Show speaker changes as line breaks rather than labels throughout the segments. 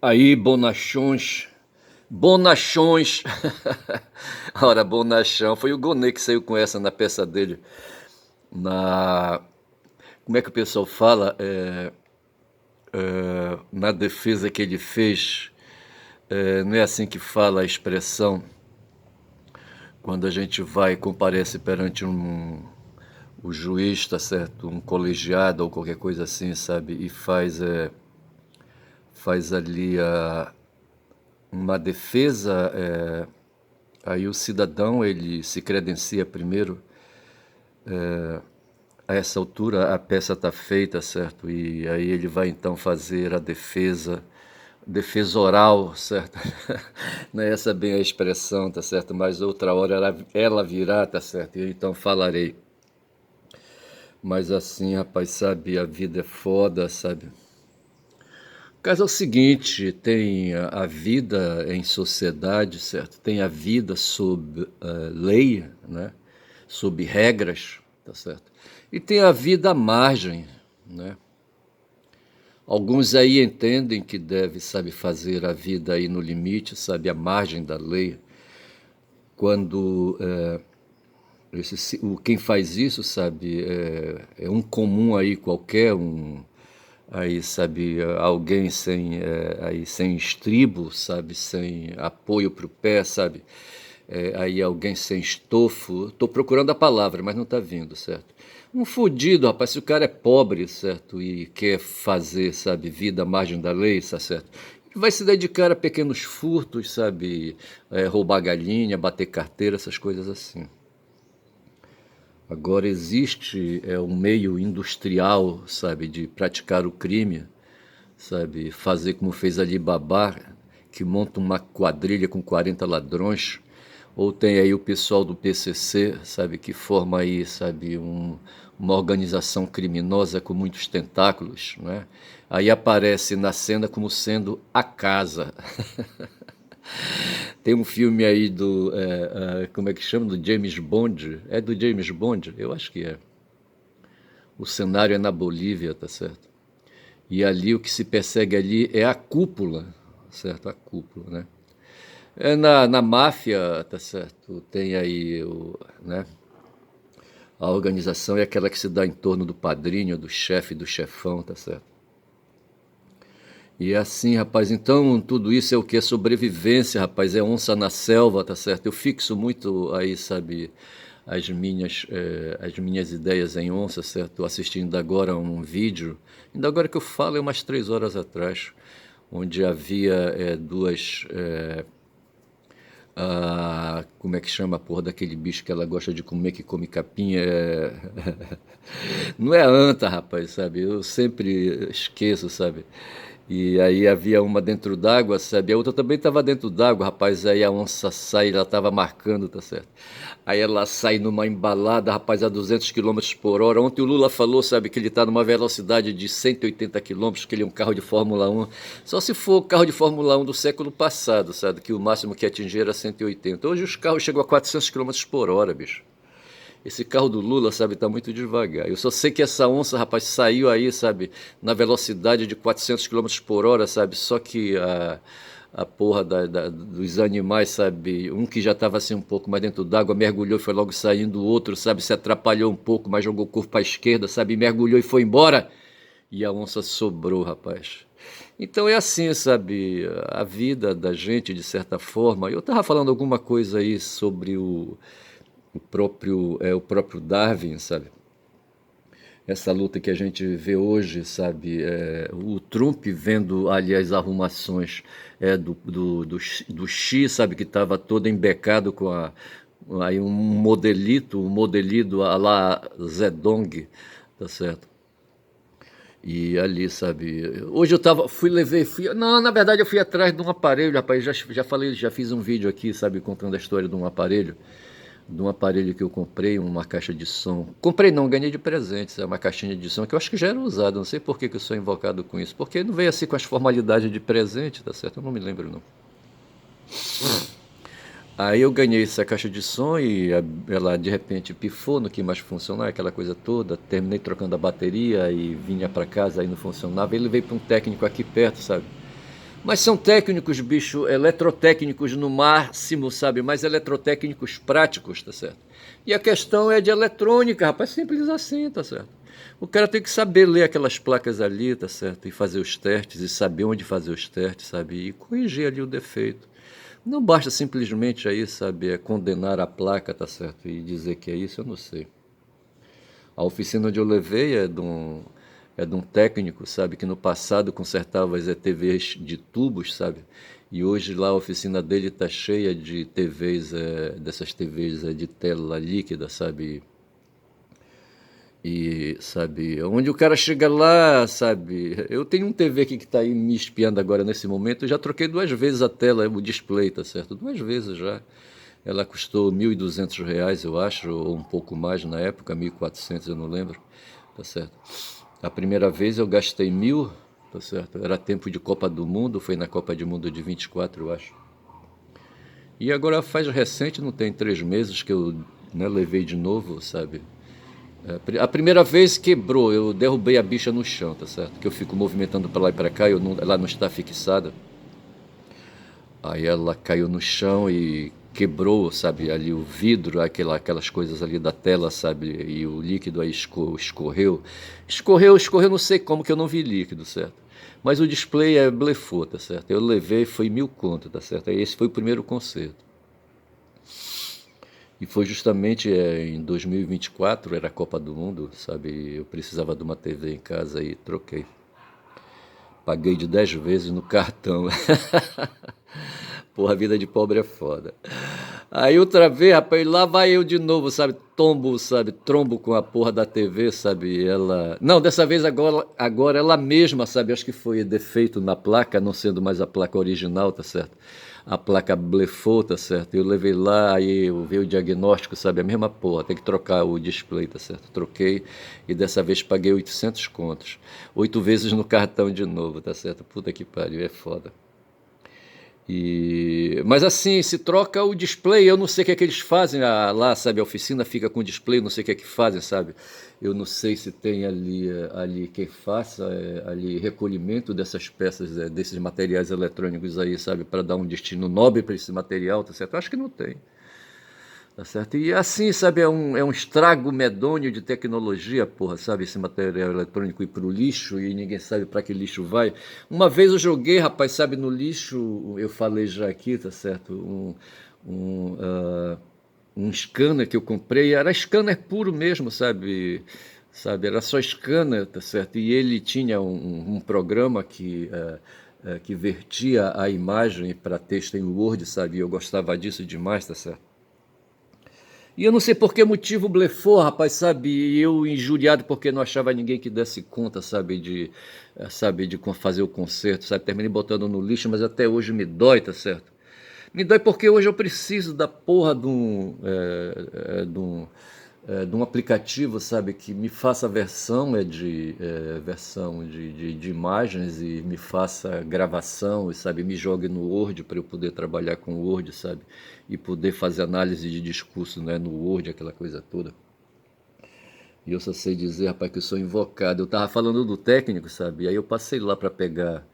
Aí, bonachões, bonachões. Ora, bonachão. Foi o Gonê que saiu com essa na peça dele. Na. Como é que o pessoal fala? Na defesa que ele fez. Não é assim que fala a expressão. Quando a gente vai e comparece perante o juiz, tá certo? Um colegiado ou qualquer coisa assim, sabe? E faz ali uma defesa. Aí o cidadão, ele se credencia primeiro. A essa altura a peça está feita, certo? E aí ele vai então fazer a defesa oral, certo? Não é essa bem a expressão, tá certo? Mas outra hora ela virá, tá certo? E eu então falarei. Mas assim, rapaz, sabe, a vida é foda, sabe? O caso é o seguinte, tem a vida em sociedade, certo? Tem a vida sob lei, né? Sob regras, tá certo? E tem a vida à margem, né? Alguns aí entendem que deve, sabe, fazer a vida aí no limite, sabe, à margem da lei. Quando quem faz isso, sabe, é um comum aí qualquer, aí, sabe, alguém sem estribo, sabe, sem apoio para o pé, sabe, aí alguém sem estofo, estou procurando a palavra, mas não está vindo, certo? Um fudido, rapaz, se o cara é pobre, certo, e quer fazer, sabe, vida à margem da lei, tá certo? Vai se dedicar a pequenos furtos, sabe, roubar galinha, bater carteira, essas coisas assim. Agora existe um meio industrial, sabe, de praticar o crime, sabe, fazer como fez Ali Babá, que monta uma quadrilha com 40 ladrões, ou tem aí o pessoal do PCC, sabe, que forma aí, sabe, uma organização criminosa com muitos tentáculos, né? Aí aparece na cena como sendo a casa. Tem um filme aí como é que chama? Do James Bond. É do James Bond? Eu acho que é. O cenário é na Bolívia, tá certo? E ali o que se persegue ali é a cúpula, certo? A cúpula, né? Na máfia, tá certo? Tem aí né? A organização é aquela que se dá em torno do padrinho, do chefe, do chefão, tá certo? E é assim, rapaz, então tudo isso é o que? É sobrevivência, rapaz, é onça na selva, tá certo? Eu fixo muito aí, sabe, as minhas ideias em onça, certo? Tô assistindo agora um vídeo, ainda agora que eu falo é umas 3 horas atrás, onde havia duas, como é que chama a porra daquele bicho que ela gosta de comer, que come capinha? Não é anta, rapaz, sabe? Eu sempre esqueço, sabe? E aí havia uma dentro d'água, sabe? A outra também estava dentro d'água, rapaz. Aí a onça sai, ela estava marcando, tá certo? Aí ela sai numa embalada, rapaz, a 200 quilômetros por hora. Ontem o Lula falou, sabe, que ele está numa velocidade de 180 quilômetros, que ele é um carro de Fórmula 1. Só se for o carro de Fórmula 1 do século passado, sabe? Que o máximo que atingir era 180. Hoje os carros chegam a 400 quilômetros por hora, bicho. Esse carro do Lula, sabe, tá muito devagar. Eu só sei que essa onça, rapaz, saiu aí, sabe, na velocidade de 400 quilômetros por hora, sabe? Só que a porra dos animais, sabe? Um que já estava assim um pouco mais dentro d'água, mergulhou e foi logo saindo, o outro, sabe, se atrapalhou um pouco, mas jogou o corpo para a esquerda, sabe? Mergulhou e foi embora. E a onça sobrou, rapaz. Então é assim, sabe? A vida da gente, de certa forma. Eu estava falando alguma coisa aí sobre o próprio Darwin, sabe? Essa luta que a gente vê hoje, sabe? O Trump vendo ali as arrumações do Xi, sabe? Que estava todo embecado com aí um modelito a lá Zedong, tá certo? E ali, sabe? Hoje eu não, na verdade eu fui atrás de um aparelho, rapaz, já falei, já fiz um vídeo aqui, sabe, contando a história de um aparelho que eu comprei, uma caixa de som. Comprei não, ganhei de presente, é uma caixinha de som que eu acho que já era usada, não sei por que eu sou invocado com isso, porque não veio assim com as formalidades de presente, tá certo? Eu não me lembro não. Aí eu ganhei essa caixa de som e ela de repente pifou, não quis mais funcionar, aquela coisa toda. Terminei trocando a bateria e vinha para casa, aí não funcionava. Ele veio para um técnico aqui perto, sabe? Mas são técnicos, bicho, eletrotécnicos no máximo, sabe? Mas eletrotécnicos práticos, tá certo? E a questão é de eletrônica, rapaz, simples assim, tá certo? O cara tem que saber ler aquelas placas ali, tá certo? E fazer os testes, e saber onde fazer os testes, sabe? E corrigir ali o defeito. Não basta simplesmente aí, sabe, condenar a placa, tá certo? E dizer que é isso, eu não sei. A oficina onde eu levei é de um técnico, sabe, que no passado consertava as TVs de tubos, sabe? E hoje lá a oficina dele tá cheia de TVs, dessas TVs de tela líquida, sabe? E, sabe, onde o cara chega lá, sabe? Eu tenho um TV aqui que está aí me espiando agora nesse momento. Eu já troquei 2 vezes a tela, o display, tá certo? 2 vezes já. Ela custou R$ 1.200, eu acho, ou um pouco mais na época, 1.400, eu não lembro, tá certo? A primeira vez eu gastei 1.000, tá certo? Era tempo de Copa do Mundo, foi na Copa do Mundo de 24, eu acho. E agora faz recente, não tem 3 meses que eu, né, levei de novo, sabe? A primeira vez quebrou, eu derrubei a bicha no chão, tá certo? Que eu fico movimentando para lá e para cá, ela não está fixada. Aí ela caiu no chão e quebrou, sabe, ali o vidro, aquelas coisas ali da tela, sabe, e o líquido aí escorreu. Escorreu, não sei como, que eu não vi líquido, certo? Mas o display blefou, tá certo? Eu levei, foi 1.000 conto, tá certo? Aí esse foi o primeiro conserto. E foi justamente em 2024, era a Copa do Mundo, sabe? Eu precisava de uma TV em casa e troquei. Paguei de 10 vezes no cartão. Porra, a vida de pobre é foda. Aí outra vez, rapaz, lá vai eu de novo, sabe? Tombo, sabe? Trombo com a porra da TV, sabe? Ela. Não, dessa vez agora ela mesma, sabe? Acho que foi defeito na placa, não sendo mais a placa original, tá certo? A placa blefou, tá certo? Eu levei lá, aí eu vi o diagnóstico, sabe? A mesma porra, tem que trocar o display, tá certo? Troquei e dessa vez paguei 800 contos. 8 vezes no cartão de novo, tá certo? Puta que pariu, é foda. Mas assim, se troca o display, eu não sei o que é que eles fazem lá, sabe? A oficina fica com o display, não sei o que é que fazem, sabe? Eu não sei se tem ali quem faça ali recolhimento dessas peças, desses materiais eletrônicos aí, sabe? Para dar um destino nobre para esse material, tá certo? Eu acho que não tem. Tá certo? E assim, sabe, é um estrago medonho de tecnologia, porra, sabe? Esse material eletrônico ir pro lixo e ninguém sabe para que lixo vai. Uma vez eu joguei, rapaz, sabe, no lixo, eu falei já aqui, tá certo? Um scanner que eu comprei, era scanner puro mesmo, sabe? Sabe, era só scanner, tá certo? E ele tinha um programa que vertia a imagem para texto em Word, sabe? Eu gostava disso demais, tá certo? E eu não sei por que motivo blefou, rapaz, sabe? E eu injuriado porque não achava ninguém que desse conta, sabe, de fazer o concerto, sabe? Terminei botando no lixo, mas até hoje me dói, tá certo? Me dói porque hoje eu preciso da porra de um aplicativo, sabe, que me faça versão de imagens e me faça gravação e, sabe, me jogue no Word para eu poder trabalhar com o Word, sabe, e poder fazer análise de discurso, né, no Word, aquela coisa toda. E eu só sei dizer, rapaz, que eu sou invocado. Eu tava falando do técnico, sabe, e aí eu passei lá para pegar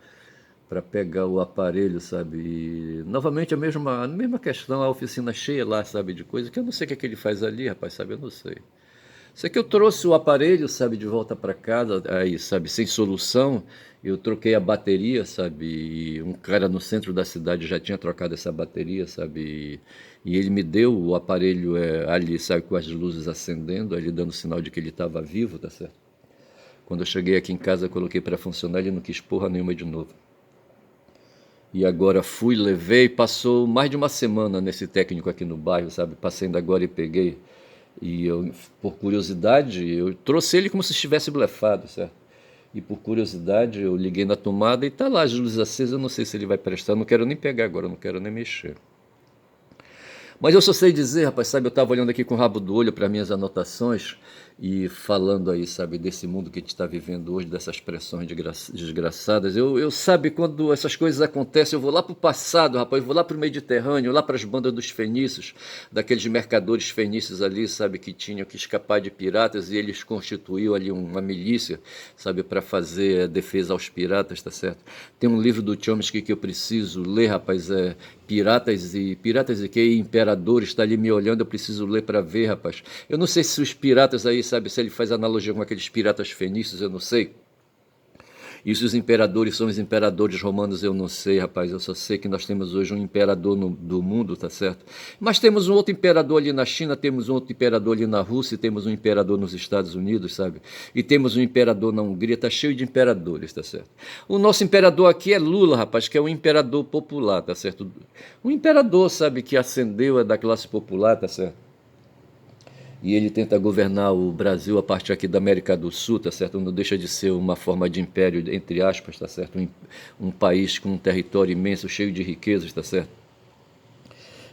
o aparelho, sabe? E novamente a mesma questão, a oficina cheia lá, sabe, de coisa que eu não sei o que é que ele faz ali, rapaz, sabe? Eu não sei. Sei que eu trouxe o aparelho, sabe, de volta para casa, aí, sabe, sem solução. Eu troquei a bateria, sabe? E um cara no centro da cidade já tinha trocado essa bateria, sabe? E ele me deu o aparelho ali, sabe, com as luzes acendendo, ali dando sinal de que ele estava vivo, tá certo? Quando eu cheguei aqui em casa, eu coloquei para funcionar, ele não quis porra nenhuma de novo. E agora fui, levei, passou mais de uma semana nesse técnico aqui no bairro, sabe? Passei ainda agora e peguei. E eu, por curiosidade, eu trouxe ele como se estivesse blefado, certo? E por curiosidade, eu liguei na tomada e tá lá as luzes acesas, eu não sei se ele vai prestar, não quero nem pegar agora, não quero nem mexer. Mas eu só sei dizer, rapaz, sabe, eu estava olhando aqui com o rabo do olho para minhas anotações e falando aí, sabe, desse mundo que a gente está vivendo hoje, dessas pressões desgraçadas. Sabe, quando essas coisas acontecem, eu vou lá para o passado, rapaz, eu vou lá para o Mediterrâneo, lá para as bandas dos fenícios, daqueles mercadores fenícios ali, sabe, que tinham que escapar de piratas e eles constituíam ali uma milícia, sabe, para fazer defesa aos piratas, tá certo? Tem um livro do Chomsky que eu preciso ler, rapaz, Piratas e que Imperadores, está ali me olhando, eu preciso ler para ver, rapaz. Eu não sei se os piratas aí, sabe, se ele faz analogia com aqueles piratas fenícios, eu não sei. E se os imperadores são os imperadores romanos, eu não sei, rapaz. Eu só sei que nós temos hoje um imperador do mundo, tá certo? Mas temos um outro imperador ali na China, temos um outro imperador ali na Rússia, temos um imperador nos Estados Unidos, sabe? E temos um imperador na Hungria, tá cheio de imperadores, tá certo? O nosso imperador aqui é Lula, rapaz, que é um imperador popular, tá certo? Um imperador, sabe, que ascendeu, é da classe popular, tá certo? E ele tenta governar o Brasil a partir aqui da América do Sul, tá certo? Não deixa de ser uma forma de império, entre aspas, tá certo? Um país com um território imenso, cheio de riquezas, tá certo?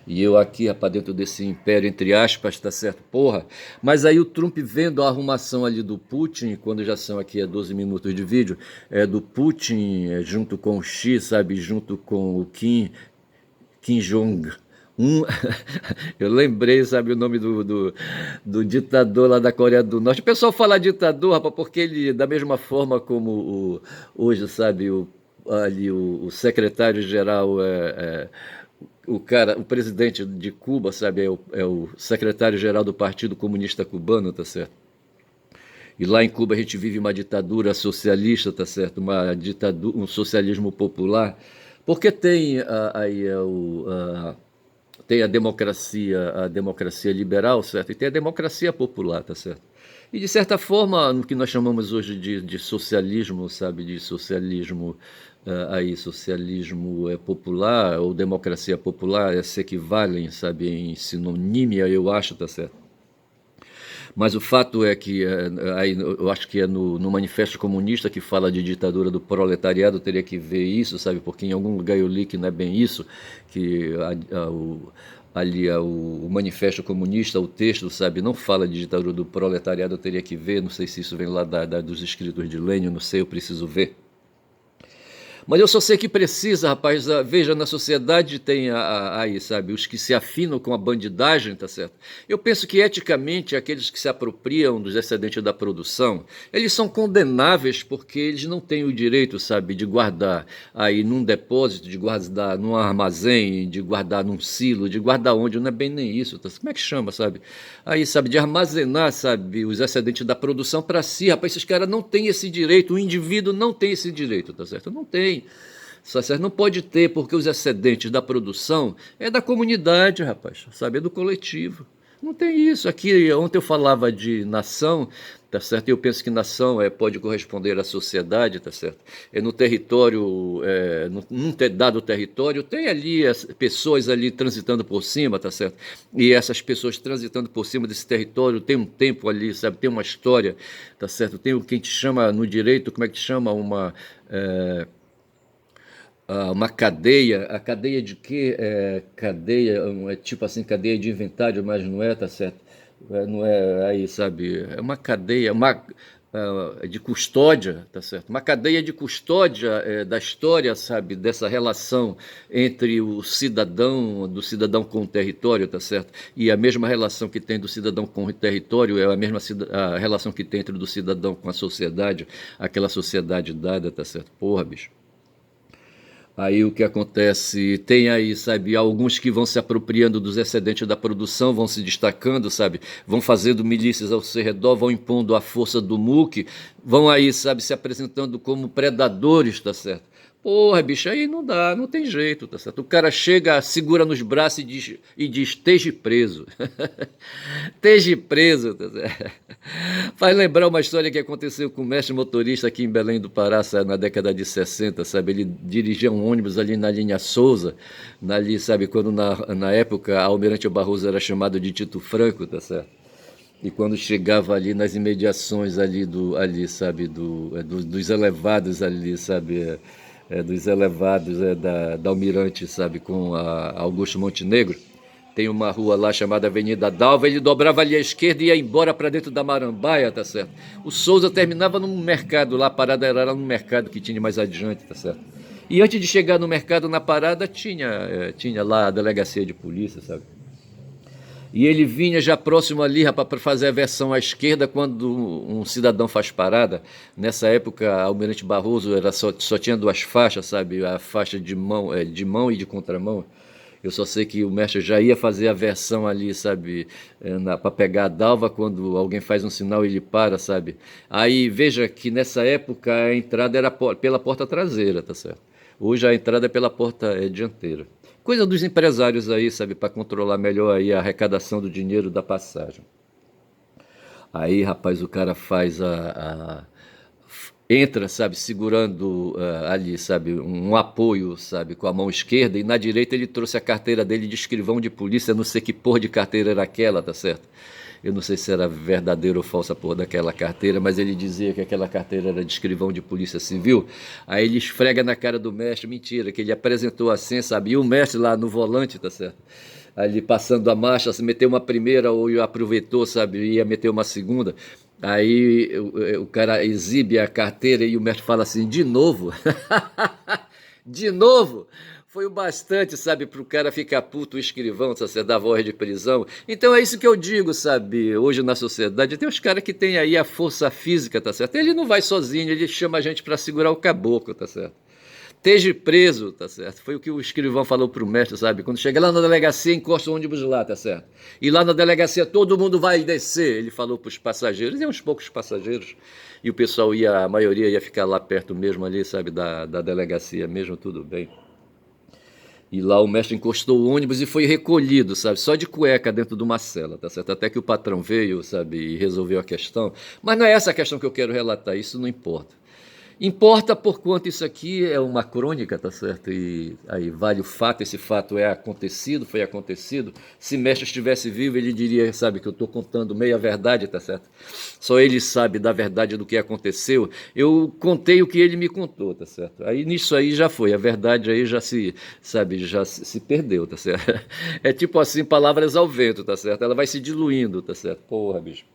E eu aqui, rapaz, dentro desse império, entre aspas, tá certo? Porra. Mas aí o Trump vendo a arrumação ali do Putin, quando já são aqui 12 minutos de vídeo, do Putin junto com o Xi, sabe? Junto com o Kim Jong. Um, eu lembrei, sabe, o nome do ditador lá da Coreia do Norte. O pessoal fala ditador, rapaz, porque ele, da mesma forma como hoje, sabe, o secretário-geral o presidente de Cuba, sabe, é o secretário-geral do Partido Comunista Cubano, tá certo? E lá em Cuba a gente vive uma ditadura socialista, tá certo? Uma ditadura, um socialismo popular, porque tem aí tem a democracia liberal, certo? E tem a democracia popular, tá certo? E de certa forma, no que nós chamamos hoje de socialismo, sabe, de socialismo socialismo popular ou democracia popular se equivalem, sabe, em sinonímia, eu acho, tá certo? Mas o fato é que, aí, eu acho que é no Manifesto Comunista que fala de ditadura do proletariado, teria que ver isso, sabe? Porque em algum lugar eu li que não é bem isso, que ali o Manifesto Comunista, o texto, sabe, não fala de ditadura do proletariado, eu teria que ver, não sei se isso vem lá dos escritos de Lênin, não sei, eu preciso ver. Mas eu só sei que precisa, rapaz. Veja, na sociedade tem aí, sabe, os que se afinam com a bandidagem, tá certo? Eu penso que eticamente aqueles que se apropriam dos excedentes da produção, eles são condenáveis porque eles não têm o direito, sabe, de guardar aí num depósito, de guardar num armazém, de guardar num silo, de guardar onde, não é bem nem isso, tá? Como é que chama, sabe? Aí, sabe, de armazenar, sabe, os excedentes da produção para si, rapaz, esses caras não têm esse direito, o indivíduo não tem esse direito, tá certo? Não tem. Só certo? Não pode ter, porque os excedentes da produção é da comunidade, rapaz, sabe, é do coletivo. Não tem isso. Aqui, ontem eu falava de nação, tá certo? Eu penso que nação pode corresponder à sociedade, tá certo? No território, num dado território, tem ali as pessoas ali transitando por cima, tá certo? E essas pessoas transitando por cima desse território tem um tempo ali, sabe? Tem uma história, tá certo? Tem o que a gente chama no direito, como é que chama? Uma cadeia, a cadeia de quê? Cadeia, tipo assim, cadeia de inventário, mas não é, tá certo? Não é aí, sabe? É uma cadeia, de custódia, tá certo? Uma cadeia de custódia da história, sabe? Dessa relação entre do cidadão com o território, tá certo? E a mesma relação que tem do cidadão com o território é a mesma a relação que tem entre do cidadão com a sociedade, aquela sociedade dada, tá certo? Porra, bicho. Aí o que acontece? Tem aí, sabe, alguns que vão se apropriando dos excedentes da produção, vão se destacando, sabe, vão fazendo milícias ao seu redor, vão impondo a força do muque, vão aí, sabe, se apresentando como predadores, tá certo? Porra, bicho, aí não dá, não tem jeito, tá certo? O cara chega, segura nos braços e diz esteja preso. Esteja preso, tá certo? Faz lembrar uma história que aconteceu com o mestre motorista aqui em Belém do Pará, sabe, na década de 60, sabe? Ele dirigia um ônibus ali na linha Souza, ali, sabe, quando na época Almirante Barroso era chamado de Tito Franco, tá certo? E quando chegava ali nas imediações ali, sabe, dos elevados ali, sabe, dos elevados da Almirante, sabe, com a Augusto Montenegro, tem uma rua lá chamada Avenida Dalva, ele dobrava ali à esquerda e ia embora para dentro da Marambaia, tá certo? O Souza terminava num mercado lá, a parada era no mercado que tinha mais adiante, tá certo? E antes de chegar no mercado, na parada, tinha lá a delegacia de polícia, sabe? E ele vinha já próximo ali, rapaz, para fazer a versão à esquerda quando um cidadão faz parada. Nessa época, Almirante Barroso só tinha duas faixas, sabe? A faixa de mão e de contramão. Eu só sei que o mestre já ia fazer a versão ali, sabe, para pegar a dalva, quando alguém faz um sinal ele para, sabe. Aí veja que nessa época a entrada era pela porta traseira, tá certo? Hoje a entrada é pela porta dianteira. Coisa dos empresários aí, sabe, para controlar melhor aí a arrecadação do dinheiro da passagem. Aí, rapaz, o cara faz entra, sabe, segurando ali, sabe, um apoio, sabe, com a mão esquerda, e na direita ele trouxe a carteira dele de escrivão de polícia, não sei que porra de carteira era aquela, tá certo? Eu não sei se era verdadeira ou falsa porra daquela carteira, mas ele dizia que aquela carteira era de escrivão de polícia civil. Aí ele esfrega na cara do mestre, mentira, que ele apresentou assim, sabe, e o mestre lá no volante, tá certo? Ali passando a marcha, se meteu uma primeira ou aproveitou, sabe, ia meter uma segunda. Aí o cara exibe a carteira e o mestre fala assim, de novo? De novo? Foi o bastante, sabe, para o cara ficar puto, o escrivão, se dar voz de prisão. Então é isso que eu digo, sabe, hoje na sociedade, tem os caras que tem aí a força física, tá certo? Ele não vai sozinho, ele chama a gente para segurar o caboclo, tá certo? Esteja preso, tá certo? Foi o que o escrivão falou pro mestre, sabe? Quando chega lá na delegacia, encosta o ônibus lá, tá certo? E lá na delegacia todo mundo vai descer, ele falou pros passageiros, e uns poucos passageiros, e o pessoal a maioria ia ficar lá perto mesmo ali, sabe, da delegacia mesmo, tudo bem. E lá o mestre encostou o ônibus e foi recolhido, sabe? Só de cueca dentro de uma cela, tá certo? Até que o patrão veio, sabe, e resolveu a questão. Mas não é essa a questão que eu quero relatar, isso não importa. Importa por quanto isso aqui é uma crônica, tá certo? E aí vale o fato, esse fato foi acontecido. Se mestre estivesse vivo, ele diria, sabe, que eu estou contando meia verdade, tá certo? Só ele sabe da verdade do que aconteceu. Eu contei o que ele me contou, tá certo? Aí nisso aí já foi, a verdade aí já sabe, já se perdeu, tá certo? É tipo assim, palavras ao vento, tá certo? Ela vai se diluindo, tá certo? Porra, bicho.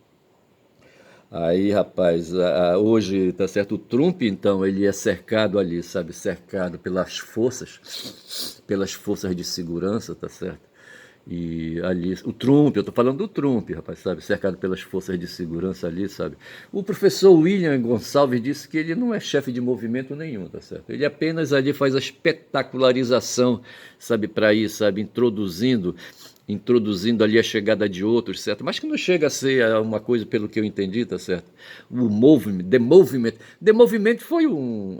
Aí, rapaz, hoje, tá certo, o Trump, então, ele é cercado ali, sabe, cercado pelas forças de segurança, tá certo? E ali, o Trump, eu tô falando do Trump, rapaz, sabe, cercado pelas forças de segurança ali, sabe? O professor William Gonçalves disse que ele não é chefe de movimento nenhum, tá certo? Ele apenas ali faz a espetacularização, sabe, para ir, sabe, introduzindo ali a chegada de outros, certo? Mas que não chega a ser uma coisa, pelo que eu entendi, tá certo? The Movement foi um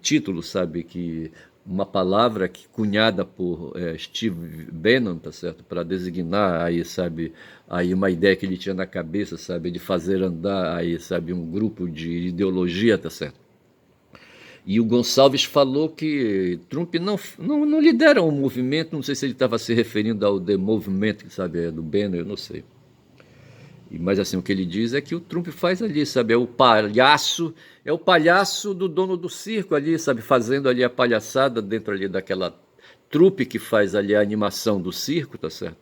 título, sabe, que uma palavra que cunhada por Steve Bannon, tá certo, para designar aí, sabe, aí uma ideia que ele tinha na cabeça, sabe, de fazer andar aí, sabe, um grupo de ideologia, tá certo. E o Gonçalves falou que Trump não lidera um movimento, não sei se ele estava se referindo ao The Movement, sabe, do Bannon, eu não sei. Mas assim, o que ele diz é que o Trump faz ali, sabe? É o palhaço do dono do circo ali, sabe? Fazendo ali a palhaçada dentro ali daquela trupe que faz ali a animação do circo, tá certo?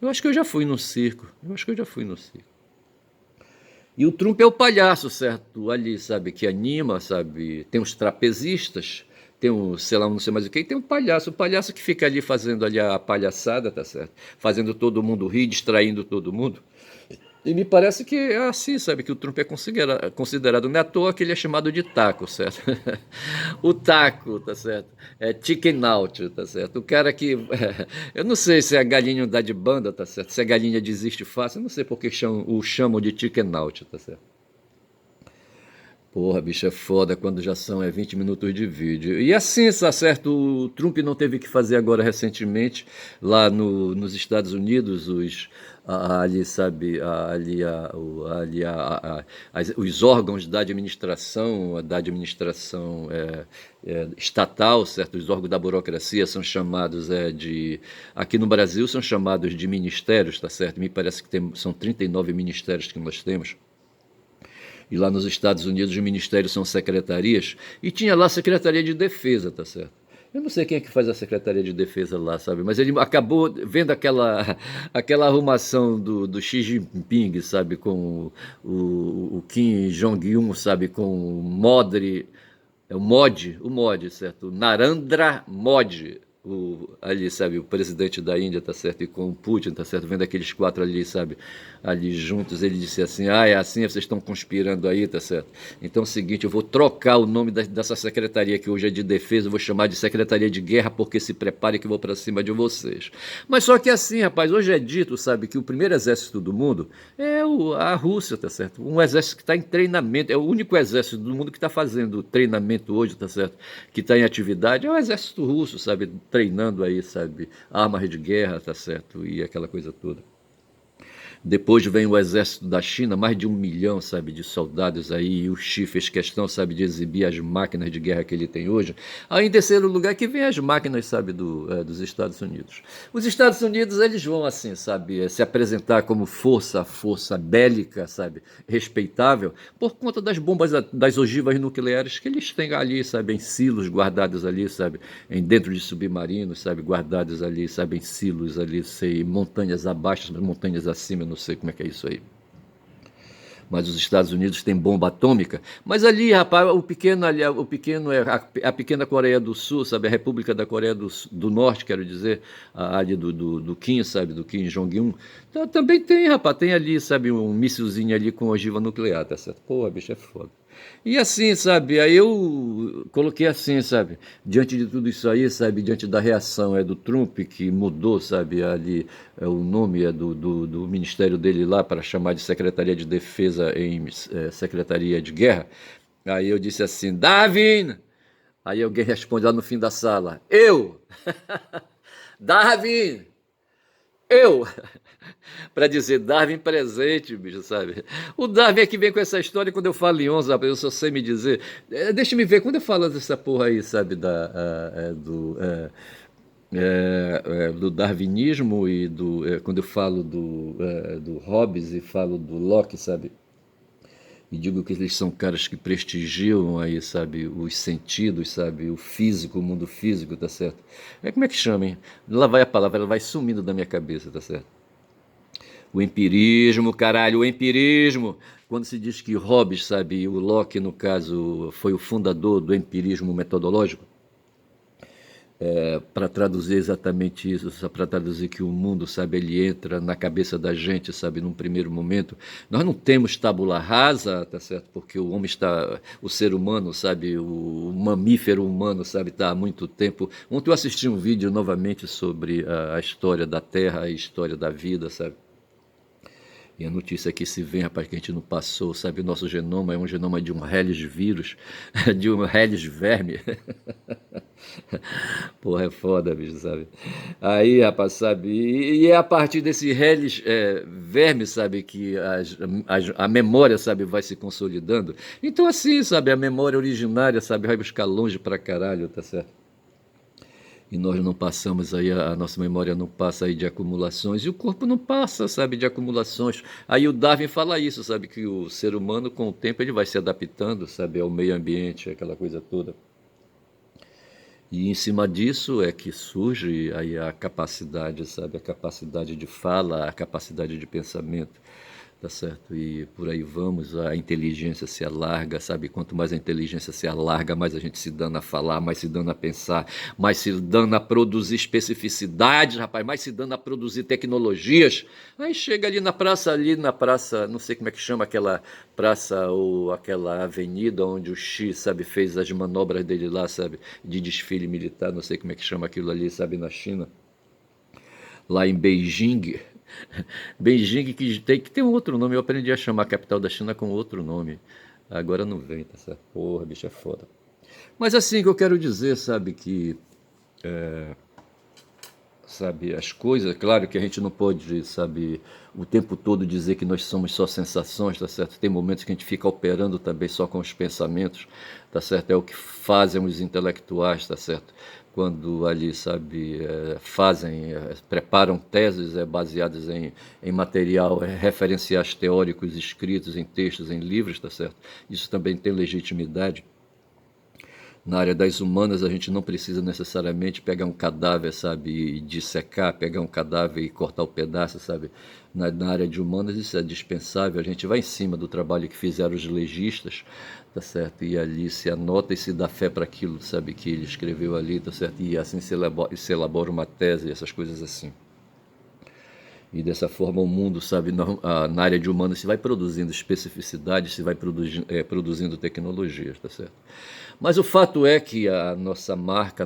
Eu acho que eu já fui no circo. Eu acho que eu já fui no circo. E o Trump é o palhaço, certo? Ali, sabe? Que anima, sabe? Tem os trapezistas, tem um, sei lá, não sei mais o que, e tem o palhaço que fica ali fazendo ali a palhaçada, tá certo? Fazendo todo mundo rir, distraindo todo mundo. E me parece que é assim, sabe, que o Trump é considerado, não é à toa que ele é chamado de taco, certo? O taco, tá certo? É chicken out, tá certo? O cara que, eu não sei se a galinha dá de banda, tá certo? Se a galinha desiste fácil, eu não sei porque o chamam de chicken out, tá certo? Porra, bicho, é foda quando já são 20 minutos de vídeo. E assim, tá certo, o Trump não teve que fazer agora recentemente, lá nos Estados Unidos, ali, sabe, os órgãos da administração estatal, certo? Os órgãos da burocracia são chamados aqui no Brasil são chamados de ministérios, tá certo? Me parece que são 39 ministérios que nós temos. E lá nos Estados Unidos os ministérios são secretarias, e tinha lá a Secretaria de Defesa, tá certo? Eu não sei quem é que faz a Secretaria de Defesa lá, sabe? Mas ele acabou vendo aquela arrumação do Xi Jinping, sabe? Com o Kim Jong-un, sabe? Com o Modi, certo? Narendra Modi, ali, sabe, o presidente da Índia, tá certo, e com o Putin, tá certo, vendo aqueles quatro ali, sabe, ali juntos, ele disse assim, é assim, vocês estão conspirando aí, tá certo, então é o seguinte, eu vou trocar o nome dessa secretaria que hoje é de defesa, eu vou chamar de Secretaria de Guerra, porque se prepare que eu vou para cima de vocês. Mas só que assim, rapaz, hoje é dito, sabe, que o primeiro exército do mundo é a Rússia, tá certo, um exército que está em treinamento, é o único exército do mundo que está fazendo treinamento hoje, tá certo, que está em atividade, é o exército russo, sabe, treinando aí, sabe, armas de guerra, tá certo, e aquela coisa toda. Depois vem o exército da China, mais de 1 milhão, sabe, de soldados aí, e o Xi fez questão, sabe, de exibir as máquinas de guerra que ele tem hoje. Aí, em terceiro lugar, que vem as máquinas, sabe, dos Estados Unidos. Os Estados Unidos, eles vão, assim, sabe, se apresentar como força bélica, sabe, respeitável, por conta das bombas, das ogivas nucleares que eles têm ali, sabe, em silos guardados ali, sabe, dentro de submarinos, sabe, guardados ali, sabe, em silos ali, sei, montanhas abaixo, montanhas acima, não sei como é que é isso aí. Mas os Estados Unidos têm bomba atômica. Mas ali, rapaz, a pequena Coreia do Sul, sabe, a República da Coreia do Norte, quero dizer, ali do Kim, sabe, do Kim Jong-un, também tem, rapaz, tem ali, sabe, um míssilzinho ali com ogiva nuclear, tá certo? Pô, bicho, é foda. E assim, sabe, aí eu coloquei assim, sabe, diante de tudo isso aí, sabe, diante da reação do Trump, que mudou, sabe, ali o nome do ministério dele lá para chamar de Secretaria de Defesa em Secretaria de Guerra, aí eu disse assim, Darwin! Aí alguém responde lá no fim da sala, eu! Darwin! Eu! Para dizer Darwin presente, bicho, sabe? O Darwin é que vem com essa história quando eu falo em 11, eu só sei me dizer. Deixa-me ver, quando eu falo dessa porra aí, sabe, do darwinismo e quando eu falo do Hobbes e falo do Locke, sabe? E digo que eles são caras que prestigiam aí, sabe, os sentidos, sabe, o físico, o mundo físico, tá certo? Como é que chama, hein? Lá vai a palavra, ela vai sumindo da minha cabeça, tá certo? O empirismo, caralho, o empirismo. Quando se diz que Hobbes, sabe, o Locke, no caso, foi o fundador do empirismo metodológico, para traduzir exatamente isso, para traduzir que o mundo, sabe, ele entra na cabeça da gente, sabe, num primeiro momento. Nós não temos tábula rasa, tá certo? Porque o homem está, o ser humano, sabe, o mamífero humano, sabe, está há muito tempo. Ontem eu assisti um vídeo novamente sobre a história da Terra, a história da vida, sabe? E a notícia que se vem, rapaz, que a gente não passou, sabe? O nosso genoma é um genoma de um Hellis vírus, de um Hellis verme. Porra, é foda, bicho, sabe? Aí, rapaz, sabe? E é a partir desse Hellis verme, sabe, que a memória, sabe, vai se consolidando. Então, assim, sabe, a memória originária, sabe, vai buscar longe pra caralho, tá certo? E nós não passamos aí, a nossa memória não passa aí de acumulações, e o corpo não passa, sabe, de acumulações. Aí o Darwin fala isso, sabe, que o ser humano, com o tempo, ele vai se adaptando, sabe, ao meio ambiente, aquela coisa toda. E em cima disso é que surge aí a capacidade, sabe, a capacidade de fala, a capacidade de pensamento, tá certo? E por aí vamos, a inteligência se alarga, sabe? Quanto mais a inteligência se alarga, mais a gente se dana a falar, mais se dana a pensar, mais se dana a produzir especificidades, rapaz, mais se dana a produzir tecnologias. Aí chega ali na praça, não sei como é que chama aquela praça ou aquela avenida onde o Xi, sabe, fez as manobras dele lá, sabe, de desfile militar, não sei como é que chama aquilo ali, sabe, na China, lá em Beijing. Beijing que tem um outro nome, eu aprendi a chamar a capital da China com outro nome. Agora não vem, tá certo? Porra, bicho, é foda. Mas assim que eu quero dizer, sabe, que sabe, as coisas, claro que a gente não pode, sabe, o tempo todo dizer que nós somos só sensações, tá certo? Tem momentos que a gente fica operando também só com os pensamentos, tá certo? É o que fazem os intelectuais, tá certo? Quando ali, sabe, fazem, preparam teses baseadas em material, referenciais teóricos escritos em textos, em livros, tá certo? Isso também tem legitimidade. Na área das humanas, a gente não precisa necessariamente pegar um cadáver, sabe, e dissecar, pegar um cadáver e cortar o pedaço, sabe? Na área de humanas isso é dispensável. A gente vai em cima do trabalho que fizeram os legistas, tá certo? E ali se anota e se dá fé para aquilo, sabe, que ele escreveu ali, tá certo? E assim se elabora uma tese, essas coisas assim. E dessa forma o mundo, sabe, na área de humanas se vai produzindo especificidades, se vai produzindo tecnologias, tá certo? Mas o fato é que a nossa marca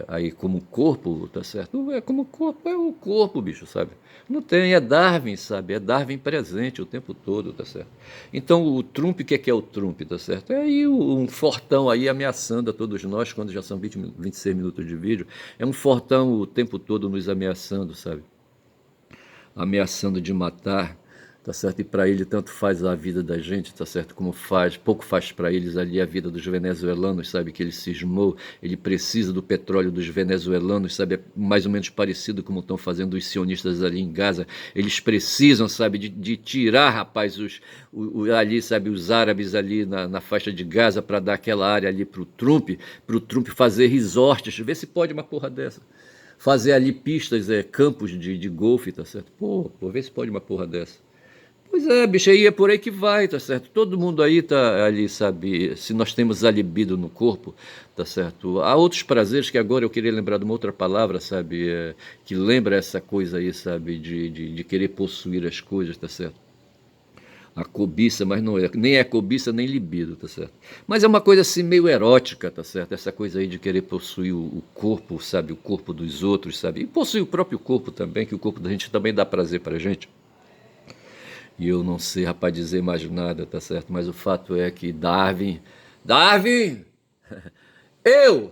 aí como corpo, tá certo? É como corpo, é o corpo, bicho, sabe? Não tem, é Darwin, sabe? É Darwin presente o tempo todo, tá certo? Então o Trump, o que é o Trump, tá certo? É aí um fortão aí ameaçando a todos nós, quando já são 26 minutos de vídeo, é um fortão o tempo todo nos ameaçando, sabe? Ameaçando de matar, tá certo? E para ele tanto faz a vida da gente, tá certo? Como faz, pouco faz para eles ali a vida dos venezuelanos, sabe? Que ele cismou, ele precisa do petróleo dos venezuelanos, sabe? É mais ou menos parecido como estão fazendo os sionistas ali em Gaza. Eles precisam, sabe, de tirar, rapaz, ali, sabe, os árabes ali na faixa de Gaza para dar aquela área ali pro Trump fazer resorts, ver se pode uma porra dessa fazer ali pistas, campos de golfe, tá certo? Pô, vê se pode uma porra dessa. Pois é, bicho, aí é por aí que vai, tá certo? Todo mundo aí tá ali, sabe? Se nós temos a libido no corpo, tá certo? Há outros prazeres que agora eu queria lembrar de uma outra palavra, sabe? Que lembra essa coisa aí, sabe? De querer possuir as coisas, tá certo? A cobiça, mas não é, nem é cobiça nem libido, tá certo? Mas é uma coisa assim meio erótica, tá certo? Essa coisa aí de querer possuir o corpo, sabe? O corpo dos outros, sabe? E possuir o próprio corpo também, que o corpo da gente também dá prazer pra gente. E eu não sei, rapaz, dizer mais nada, tá certo? Mas o fato é que Darwin, eu!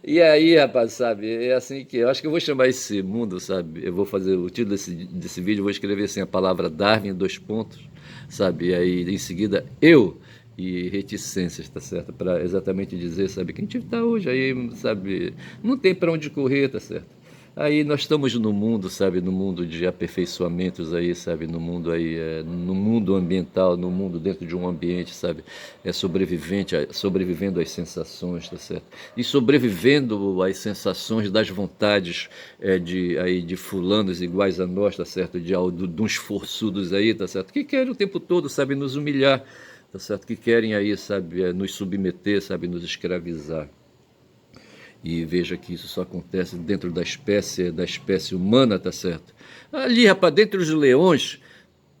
E aí, rapaz, sabe? É assim que eu acho que eu vou chamar esse mundo, sabe? Eu vou fazer o título desse vídeo, eu vou escrever assim a palavra Darwin, dois pontos, sabe? E aí em seguida eu e reticências, tá certo? Para exatamente dizer, sabe, que a gente tá hoje aí, sabe? Não tem para onde correr, tá certo? Aí nós estamos no mundo, sabe, no mundo de aperfeiçoamentos aí, sabe, no mundo aí, no mundo ambiental, no mundo dentro de um ambiente, sabe, sobrevivendo às sensações, tá certo? E sobrevivendo às sensações das vontades de fulanos iguais a nós, tá certo? De uns forçudos aí, tá certo? Que querem o tempo todo, sabe, nos humilhar, tá certo? Que querem aí, sabe, nos submeter, sabe, nos escravizar. E veja que isso só acontece dentro da espécie humana, tá certo? Ali, rapaz, dentre os leões,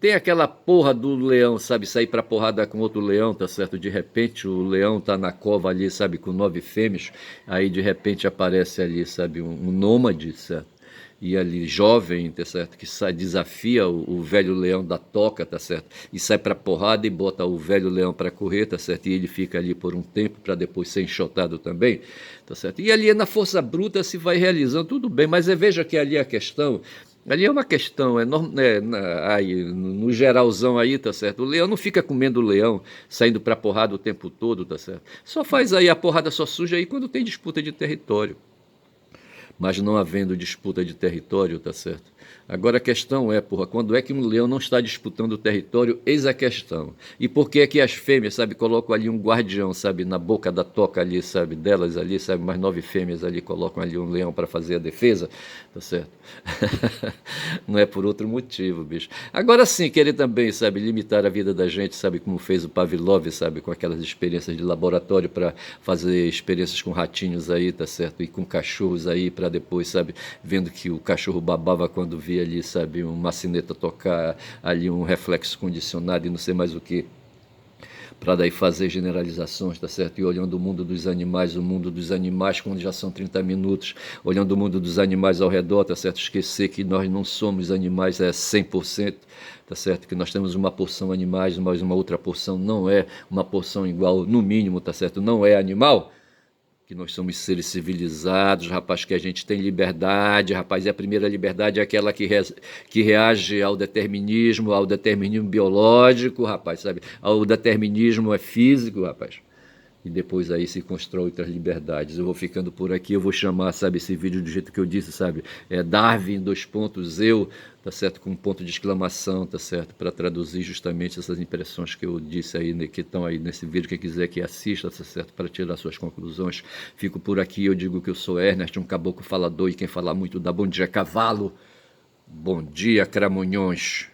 tem aquela porra do leão, sabe, sair pra porrada com outro leão, tá certo? De repente o leão tá na cova ali, sabe, com 9 fêmeas, aí de repente aparece ali, sabe, um nômade, certo? e ali jovem, tá certo? Que sai, desafia o velho leão da toca, tá certo? E sai pra porrada e bota o velho leão para correr, tá certo? E ele fica ali por um tempo para depois ser enxotado também, tá certo? E ali na força bruta se vai realizando, tudo bem, mas veja que ali a questão. Ali é uma questão, aí, no geralzão aí, tá certo? O leão não fica comendo o leão, saindo pra porrada o tempo todo, tá certo? Só faz aí, a porrada só surge aí quando tem disputa de território, mas não havendo disputa de território, tá certo? Agora a questão é, porra, quando é que um leão não está disputando o território? Eis a questão. E por que é que as fêmeas, sabe, colocam ali um guardião, sabe, na boca da toca ali, sabe, delas ali, sabe, mais 9 fêmeas ali colocam ali um leão para fazer a defesa, tá certo? Não é por outro motivo, bicho. Agora sim, querer também, sabe, limitar a vida da gente, sabe, como fez o Pavlov, sabe, com aquelas experiências de laboratório para fazer experiências com ratinhos aí, tá certo? E com cachorros aí para depois, sabe, vendo que o cachorro babava quando via ali, sabe, uma sineta tocar ali um reflexo condicionado e não sei mais o que, para daí fazer generalizações, tá certo? E olhando o mundo dos animais quando já são 30 minutos, olhando o mundo dos animais ao redor, tá certo? Esquecer que nós não somos animais 100%, tá certo? Que nós temos uma porção animais, mas uma outra porção não é uma porção igual, no mínimo, tá certo? Não é animal, que nós somos seres civilizados, rapaz, que a gente tem liberdade, rapaz, e a primeira liberdade é aquela que reage ao determinismo biológico, rapaz, sabe? Ao determinismo físico, rapaz. E depois aí se constrói outras liberdades. Eu vou ficando por aqui, eu vou chamar, sabe, esse vídeo do jeito que eu disse, sabe? Darwin, dois pontos, eu, tá certo? Com um ponto de exclamação, tá certo? Para traduzir justamente essas impressões que eu disse aí, né, que estão aí nesse vídeo. Quem quiser que assista, tá certo? Para tirar suas conclusões. Fico por aqui, eu digo que eu sou Ernest, um caboclo falador, e quem fala muito dá bom dia, cavalo. Bom dia, Cramunhões.